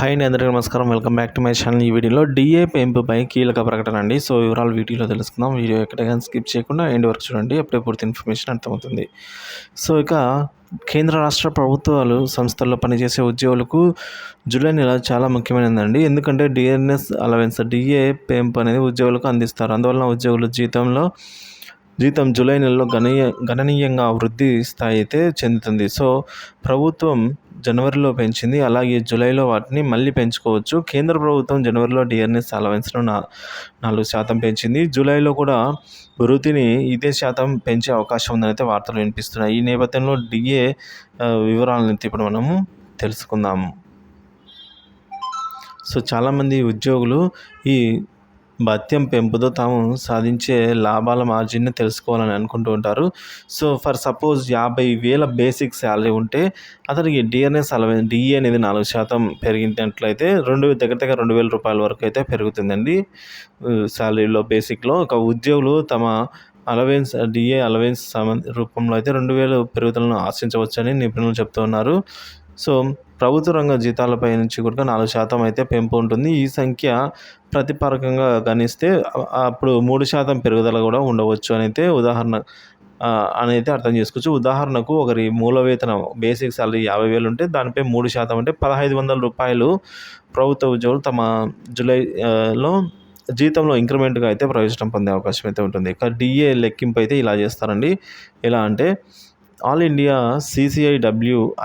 Hi అండి, అందరికీ నమస్కారం. Welcome back to my channel. ఈ వీడియోలో డిఏ పెంపుపై కీలక ప్రకటన అండి. సో వివరాలు వీడియోలో తెలుసుకుందాం. వీడియో ఎక్కడైనా స్కిప్ చేయకుండా ఎండ్ వరకు చూడండి, అప్పుడే పూర్తి ఇన్ఫర్మేషన్ అర్థమవుతుంది. సో ఇక కేంద్ర రాష్ట్ర ప్రభుత్వాలు సంస్థల్లో పనిచేసే ఉద్యోగులకు జూలై నెల చాలా ముఖ్యమైనదండి. ఎందుకంటే డిఎన్ఎస్ అలవెన్స్ డిఏ పెంపు అనేది ఉద్యోగులకు అందిస్తారు. అందువలన ఉద్యోగులు జీతం జూలై నెలలో గణనీయంగా వృద్ధి స్థాయి అయితే చెందుతుంది. సో ప్రభుత్వం జనవరిలో పెంచింది, అలాగే జూలైలో వాటిని మళ్ళీ పెంచుకోవచ్చు. కేంద్ర ప్రభుత్వం జనవరిలో డిఆర్ఎస్ అలవెన్స్ను 4% పెంచింది. జూలైలో కూడా వృత్తిని ఇదే శాతం పెంచే అవకాశం ఉందని అయితే వార్తలు వినిపిస్తున్నాయి. ఈ నేపథ్యంలో డిఏ వివరాలను ఇప్పుడు మనము తెలుసుకుందాము. సో చాలామంది ఉద్యోగులు ఈ భత్యం పెంపుతో తాము సాధించే లాభాల మార్జిన్ని తెలుసుకోవాలని అనుకుంటూ ఉంటారు. So for suppose 50,000 basic salary ఉంటే అతనికి డిఏ అనేది 4% పెరిగినట్లయితే దగ్గర 2,000 రూపాయల వరకు అయితే పెరుగుతుందండి శాలరీలో బేసిక్లో. ఒక ఉద్యోగులు తమ డిఏ అలవెన్స్ రూపంలో అయితే 2,000 పెరుగుదలను ఆశించవచ్చని నిపుణులు చెప్తున్నారు. సో ప్రభుత్వ రంగ జీతాలపై నుంచి కూడా 4% అయితే పెంపు ఉంటుంది. ఈ సంఖ్య ప్రతిపారకంగా గణిస్తే అప్పుడు 3% పెరుగుదల కూడా ఉండవచ్చు అని అయితే అర్థం చేసుకోవచ్చు. ఉదాహరణకు ఒకరి మూల వేతనం బేసిక్ సాలరీ 50,000 ఉంటే దానిపై 3% అంటే 1,500 రూపాయలు ప్రభుత్వ ఉద్యోగులు తమ జూలైలో జీతంలో ఇంక్రిమెంట్గా అయితే ప్రవేశం పొందే అవకాశం అయితే ఉంటుంది. ఇక డిఏ లెక్కింపు అయితే ఇలా చేస్తారండి. ఎలా అంటే ఆల్ ఇండియా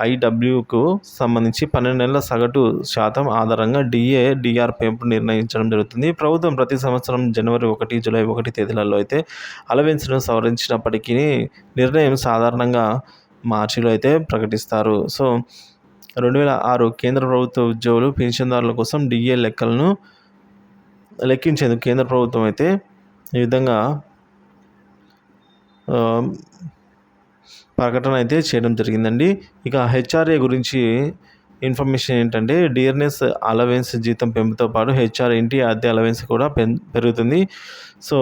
ఐడబ్ల్యూకు సంబంధించి 12 నెలల సగటు శాతం ఆధారంగా డిఆర్ పెంపు నిర్ణయించడం జరుగుతుంది. ప్రభుత్వం ప్రతి సంవత్సరం జనవరి 1, జూలై 1 తేదీలలో అయితే అలవెన్స్ను సవరించినప్పటికీ నిర్ణయం సాధారణంగా మార్చిలో అయితే ప్రకటిస్తారు. సో 2006 కేంద్ర ప్రభుత్వ ఉద్యోగులు పెన్షన్దారుల కోసం డిఏ లెక్కలను లెక్కించేందుకు కేంద్ర ప్రభుత్వం అయితే ఈ విధంగా ప్రకటన అయితే చేయడం జరిగిందండి. ఇక హెచ్ఆర్ఏ గురించి ఇన్ఫర్మేషన్ ఏంటంటే డిఆర్ఎస్ అలవెన్స్ జీతం పెంపుతో పాటు ఇంటి అద్దె అలవెన్స్ కూడా పెరుగుతుంది. సో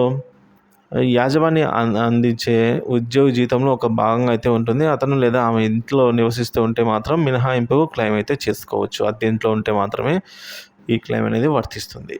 యాజమాన్యం అందించే ఉద్యోగి జీతంలో ఒక భాగంగా అయితే ఉంటుంది. అతను లేదా ఆమె ఇంట్లో నివసిస్తూ ఉంటే మాత్రం మినహాయింపు క్లెయిమ్ అయితే చేసుకోవచ్చు. అద్దె ఇంట్లో ఉంటే మాత్రమే ఈ క్లెయిమ్ అనేది వర్తిస్తుంది.